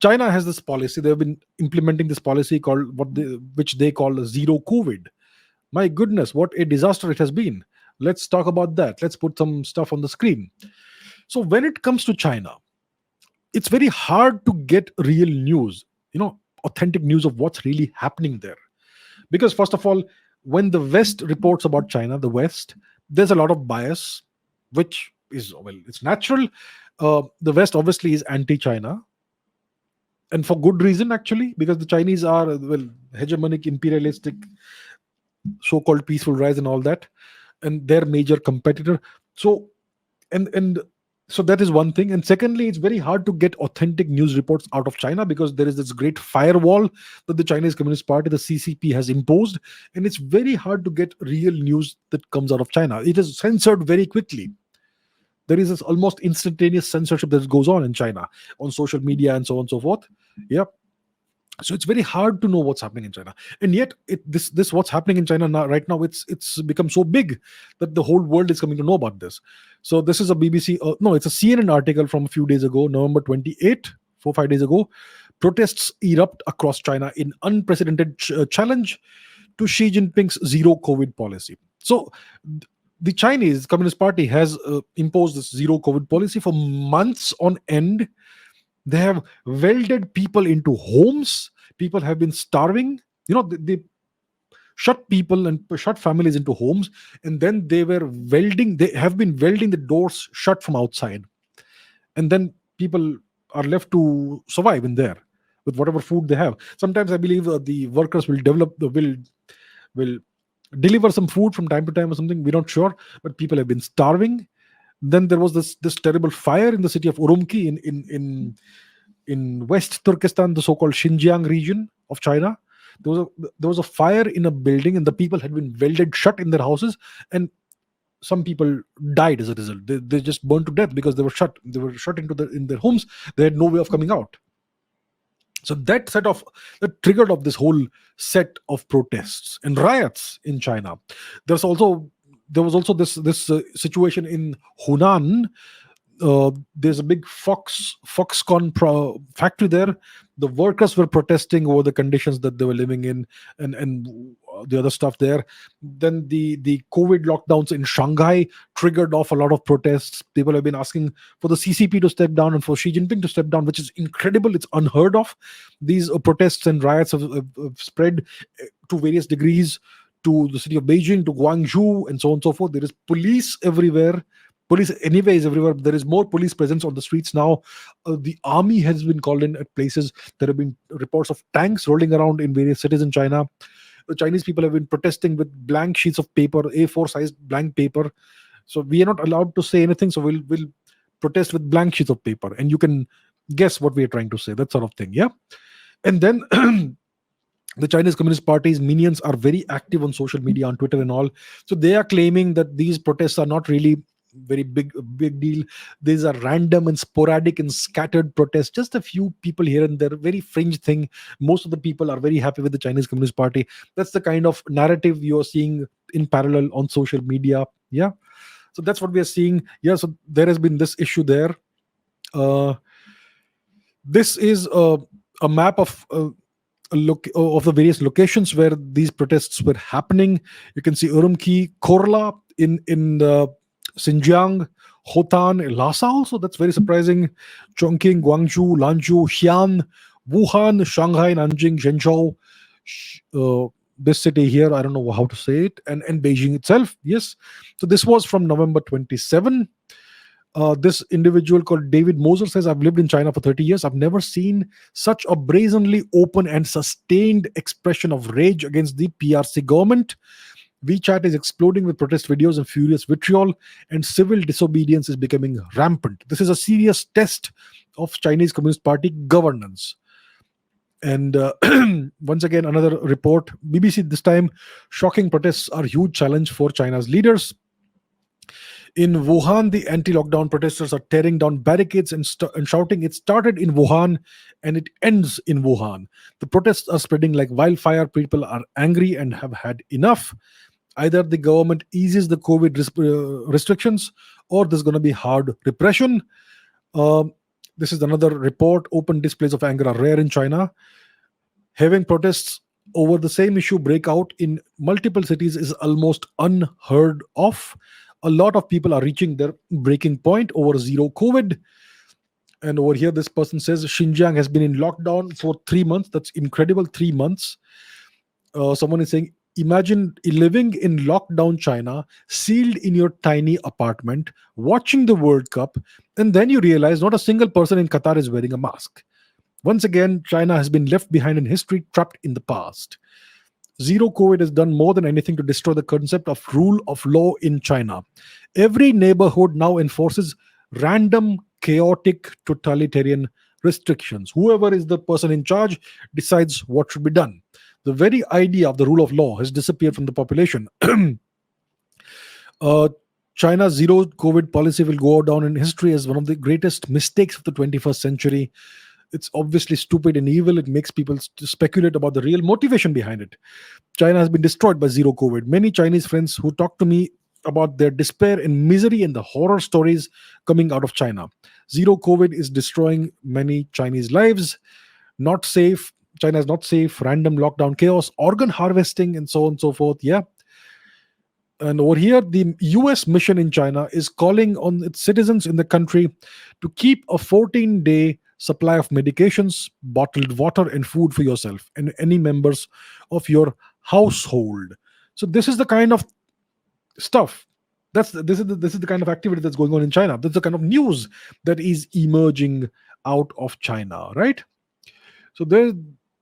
China has this policy. They've been implementing this policy called which they call zero COVID. My goodness, what a disaster it has been. Let's talk about that. Let's put some stuff on the screen. So when it comes to China, it's very hard to get real news, authentic news of what's really happening there. Because first of all, when the West reports about China, the West, there's a lot of bias, which is, well, it's natural. The West obviously is anti-China, and for good reason actually, because the Chinese are, well, hegemonic, imperialistic, so-called peaceful rise and all that, and their major competitor. So and so that is one thing. And secondly, it's very hard to get authentic news reports out of China, because there is this great firewall that the Chinese Communist Party, the CCP, has imposed, and it's very hard to get real news that comes out of China. It is censored very quickly. There is this almost instantaneous censorship that goes on in China, on social media and so on and so forth. Yeah. So it's very hard to know what's happening in China, and yet this what's happening in China now, right now, it's become so big that the whole world is coming to know about this. So this is a BBC, no, it's a CNN article from a few days ago, November 28, 4 5 days ago. Protests erupt across China in unprecedented challenge to Xi Jinping's zero COVID policy. So the Chinese Communist Party has imposed this zero COVID policy for months on end. They have welded people into homes. People have been starving. They shut people and shut families into homes, and then they have been welding the doors shut from outside. And then people are left to survive in there with whatever food they have. Sometimes I believe the workers will deliver some food from time to time or something. We're not sure, but people have been starving. Then there was this terrible fire in the city of Urumqi in West Turkestan, the so-called Xinjiang region of China. There was a fire in a building, and the people had been welded shut in their houses, and some people died as a result. They just burned to death because they were shut. They were shut in their homes. They had no way of coming out. So that triggered of this whole set of protests and riots in China. There was also this situation in Hunan. There's a big Foxconn factory there. The workers were protesting over the conditions that they were living in, and the other stuff there. Then the COVID lockdowns in Shanghai triggered off a lot of protests. People have been asking for the CCP to step down and for Xi Jinping to step down, which is incredible. It's unheard of. These protests and riots have spread to various degrees to the city of Beijing, to Guangzhou, and so on and so forth. There is police everywhere. Police anyway is everywhere. There is more police presence on the streets now. The army has been called in at places. There have been reports of tanks rolling around in various cities in China. The Chinese people have been protesting with blank sheets of paper, A4 sized blank paper. So we are not allowed to say anything. So we'll protest with blank sheets of paper, and you can guess what we are trying to say. That sort of thing. Yeah. And then the Chinese Communist Party's minions are very active on social media, on Twitter and all. So they are claiming that these protests are not really very big deal. These are random and sporadic and scattered protests, just a few people here and there, very fringe thing. Most of the people are very happy with the Chinese Communist Party. That's the kind of narrative you're seeing in parallel on social media. Yeah. So that's what we are seeing. Yeah. So there has been this issue there. This is a map of of the various locations where these protests were happening. You can see Urumqi, Korla in Xinjiang, Hotan, Lhasa also. That's very surprising. Chongqing, Guangzhou, Lanzhou, Xi'an, Wuhan, Shanghai, Nanjing, Zhengzhou. This city here, I don't know how to say it, and Beijing itself. Yes. So this was from November 27. This individual called David Moser says, I've lived in China for 30 years. I've never seen such a brazenly open and sustained expression of rage against the PRC government. WeChat is exploding with protest videos and furious vitriol, and civil disobedience is becoming rampant. This is a serious test of Chinese Communist Party governance. And once again, another report, BBC this time, shocking protests are huge challenge for China's leaders. In Wuhan, the anti-lockdown protesters are tearing down barricades and shouting, it started in Wuhan and it ends in Wuhan. The protests are spreading like wildfire. People are angry and have had enough. Either the government eases the COVID restrictions, or there's going to be hard repression. This is another report. Open displays of anger are rare in China. Having protests over the same issue break out in multiple cities is almost unheard of. A lot of people are reaching their breaking point over zero COVID. And over here, this person says Xinjiang has been in lockdown for 3 months. That's incredible, 3 months. Someone is saying, imagine living in lockdown China, sealed in your tiny apartment, watching the World Cup, and then you realize not a single person in Qatar is wearing a mask. Once again, China has been left behind in history, trapped in the past. Zero COVID has done more than anything to destroy the concept of rule of law in China. Every neighborhood now enforces random, chaotic, totalitarian restrictions. Whoever is the person in charge decides what should be done. The very idea of the rule of law has disappeared from the population. uh, China's zero COVID policy will go down in history as one of the greatest mistakes of the 21st century. It's obviously stupid and evil. It makes people speculate about the real motivation behind it. China has been destroyed by zero COVID. Many Chinese friends who talk to me about their despair and misery and the horror stories coming out of China. Zero COVID is destroying many Chinese lives. Not safe. China is not safe. Random lockdown chaos, organ harvesting, and so on and so forth. Yeah. And over here, the US mission in China is calling on its citizens in the country to keep a 14-day supply of medications, bottled water, and food for yourself and any members of your household. So this is the kind of stuff. This is the kind of activity that's going on in China. That's the kind of news that is emerging out of China, right? So there,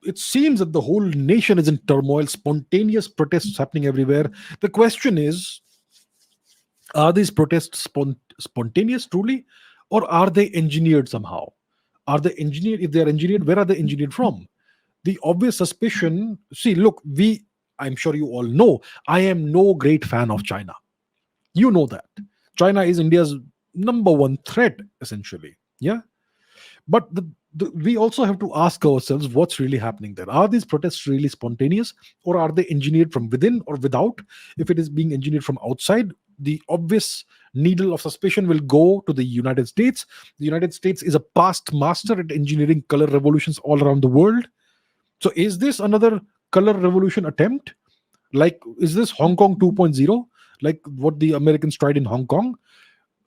it seems that the whole nation is in turmoil. Spontaneous protests happening everywhere. The question is, are these protests spontaneous truly, or are they engineered somehow? Are they engineered? If they are engineered, where are they engineered from? The obvious suspicion. See, look, I'm sure you all know. I am no great fan of China. You know that China is India's number one threat, essentially. Yeah. But we also have to ask ourselves what's really happening there. Are these protests really spontaneous, or are they engineered from within or without? If it is being engineered from outside, the obvious needle of suspicion will go to the United States. The United States is a past master at engineering color revolutions all around the world. So is this another color revolution attempt? Like, is this Hong Kong 2.0, like what the Americans tried in Hong Kong?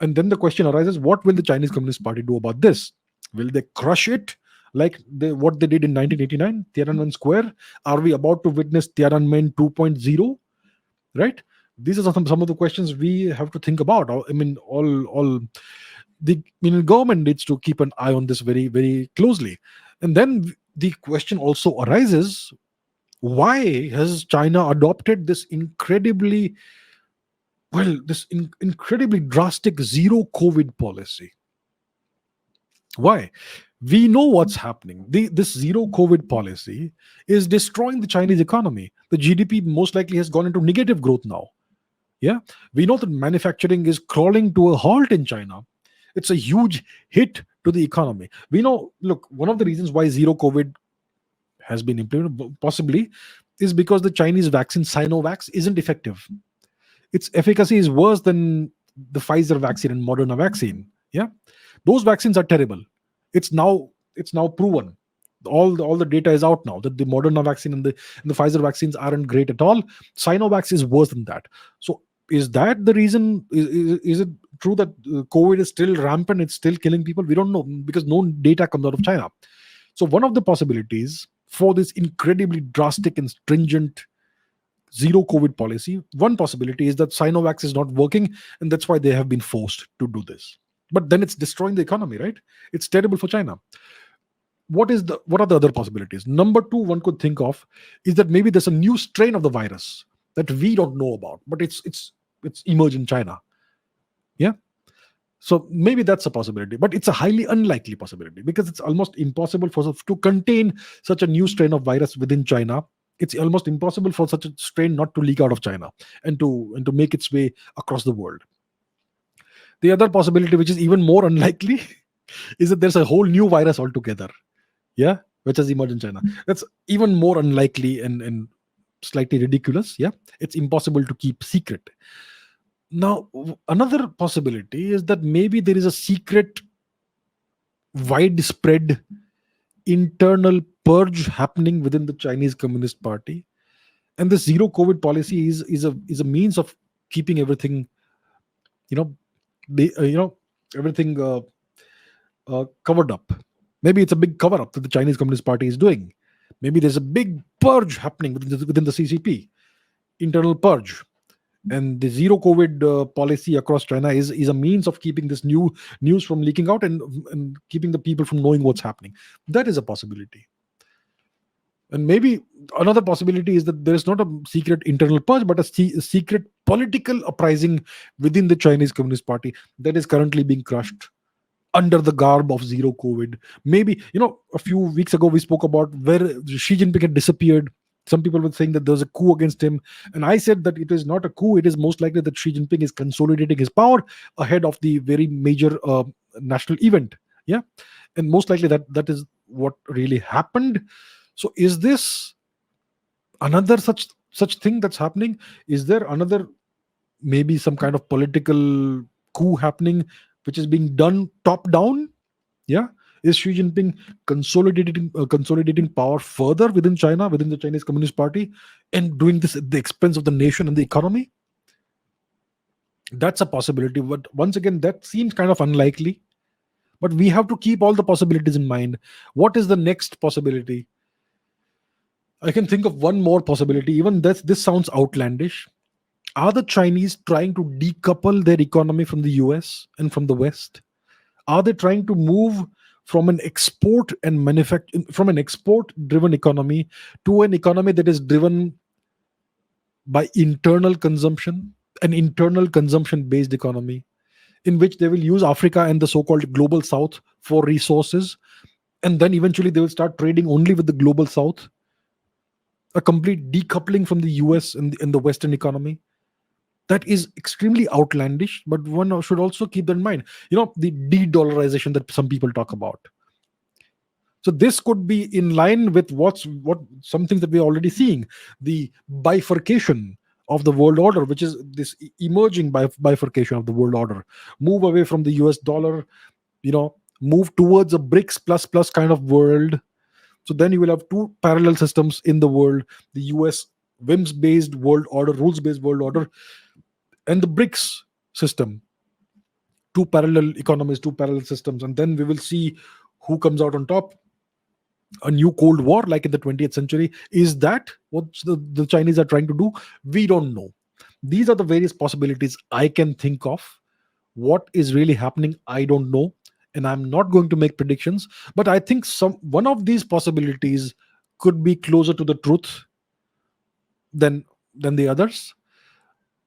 And then the question arises, what will the Chinese Communist Party do about this? Will they crush it like what they did in 1989, Tiananmen Square? Are we about to witness Tiananmen 2.0? Right? These are some of the questions we have to think about. I mean, all the government needs to keep an eye on this very, very closely. And then the question also arises, why has China adopted this incredibly drastic zero COVID policy? Why? We know what's happening. This zero COVID policy is destroying the Chinese economy. The GDP most likely has gone into negative growth now. Yeah. We know that manufacturing is crawling to a halt in China. It's a huge hit to the economy. We know, look, one of the reasons why zero COVID has been implemented, possibly, is because the Chinese vaccine Sinovac isn't effective. Its efficacy is worse than the Pfizer vaccine and Moderna vaccine. Yeah. Those vaccines are terrible. It's now proven. All the data is out now that the Moderna vaccine and the Pfizer vaccines aren't great at all. Sinovac is worse than that. So is that the reason? Is it true that COVID is still rampant? It's still killing people? We don't know, because no data comes out of China. So one of the possibilities for this incredibly drastic and stringent zero COVID policy, one possibility is that Sinovac is not working, and that's why they have been forced to do this. But then it's destroying the economy, right? It's terrible for China. What are the other possibilities? Number two, one could think of is that maybe there's a new strain of the virus that we don't know about, but it's emerged in China. Yeah. So maybe that's a possibility, but it's a highly unlikely possibility, because it's almost impossible for us to contain such a new strain of virus within China. It's almost impossible for such a strain not to leak out of China and to make its way across the world. The other possibility, which is even more unlikely, is that there's a whole new virus altogether. Yeah, which has emerged in China. That's even more unlikely and slightly ridiculous. Yeah, it's impossible to keep secret. Now, another possibility is that maybe there is a secret widespread internal purge happening within the Chinese Communist Party, and the zero COVID policy is a means of keeping everything, you know, everything covered up. Maybe it's a big cover up that the Chinese Communist Party is doing. Maybe there's a big purge happening within the CCP, internal purge. And the zero COVID policy across China is a means of keeping this news from leaking out, and keeping the people from knowing what's happening. That is a possibility. And maybe another possibility is that there is not a secret internal purge, but a secret political uprising within the Chinese Communist Party that is currently being crushed under the garb of zero COVID. Maybe, a few weeks ago we spoke about where Xi Jinping had disappeared. Some people were saying that there's a coup against him. And I said that it is not a coup. It is most likely that Xi Jinping is consolidating his power ahead of the very major national event. Yeah. And most likely that is what really happened. So is this another such thing that's happening? Is there another, maybe some kind of political coup happening, which is being done top down? Yeah. Is Xi Jinping consolidating power further within China, within the Chinese Communist Party, and doing this at the expense of the nation and the economy? That's a possibility, but once again, that seems kind of unlikely. But we have to keep all the possibilities in mind. What is the next possibility? I can think of one more possibility. Even this sounds outlandish. Are the Chinese trying to decouple their economy from the US and from the West? Are they trying to move from an export driven economy to an economy that is driven by internal consumption, an internal consumption based economy, in which they will use Africa and the so called global South for resources, and then eventually they will start trading only with the global South, a complete decoupling from the US and the Western economy? That is extremely outlandish, but one should also keep that in mind. The de-dollarization that some people talk about. So this could be in line with what some things that we're already seeing: the bifurcation of the world order, which is this emerging bifurcation of the world order. Move away from the US dollar, move towards a BRICS plus plus kind of world. So then you will have two parallel systems in the world: the US whims based world order, rules based world order, and the BRICS system. Two parallel economies, two parallel systems, and then we will see who comes out on top. A new Cold War, like in the 20th century. Is that what the Chinese are trying to do? We don't know. These are the various possibilities I can think of. What is really happening, I don't know, and I'm not going to make predictions. But I think one of these possibilities could be closer to the truth than the others.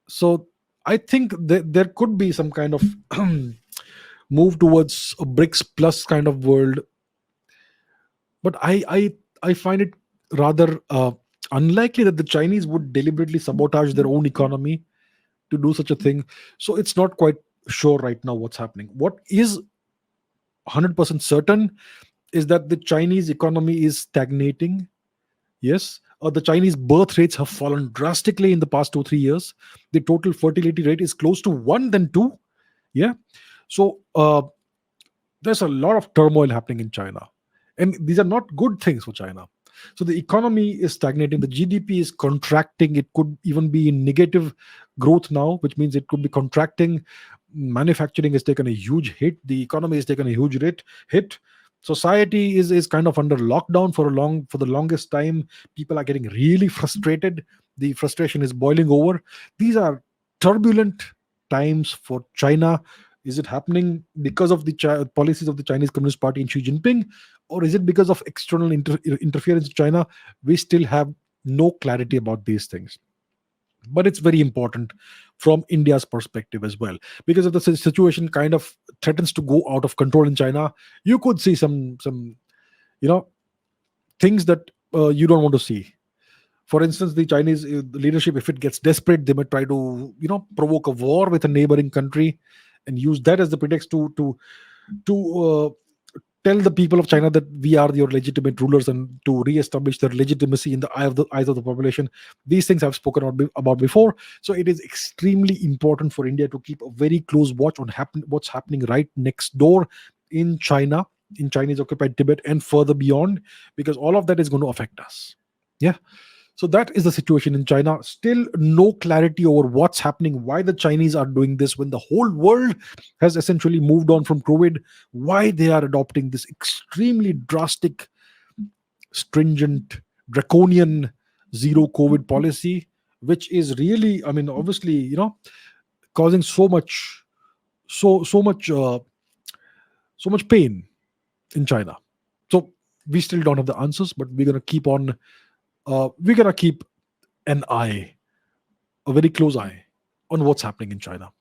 So I think there could be some kind of move towards a BRICS plus kind of world, but I find it rather unlikely that the Chinese would deliberately sabotage their own economy to do such a thing. So it's not quite sure right now what's happening. What is 100% certain is that the Chinese economy is stagnating. Yes, the Chinese birth rates have fallen drastically in the past 2 3 years. The total fertility rate is close to 1 than 2. Yeah, so there's a lot of turmoil happening in China, and these are not good things for China. So the economy is stagnating, the GDP is contracting, it could even be in negative growth now, which means it could be contracting. Manufacturing has taken a huge hit, the economy has taken a huge hit. Society is kind of under lockdown for the longest time. People are getting really frustrated, the frustration is boiling over. These are turbulent times for China. Is it happening because of the policies of the Chinese Communist Party and Xi Jinping, or is it because of external interference in China? We still have no clarity about these things. But it's very important from India's perspective as well, because if the situation kind of threatens to go out of control in China, you could see some you know things that you don't want to see. For instance, the Chinese leadership, if it gets desperate, they might try to provoke a war with a neighboring country and use that as the pretext to tell the people of China that we are your legitimate rulers, and to re-establish their legitimacy in the eyes of the population. These things I've spoken about before. So it is extremely important for India to keep a very close watch on what's happening right next door in China. in Chinese occupied Tibet and further beyond, because all of that is going to affect us. Yeah. So that is the situation in China. Still no clarity over what's happening, why the Chinese are doing this when the whole world has essentially moved on from COVID, why they are adopting this extremely drastic, stringent, draconian zero COVID policy, which is really, I mean, obviously, causing so much, so much pain in China. So we still don't have the answers, but we're gonna keep an eye, a very close eye, on what's happening in China.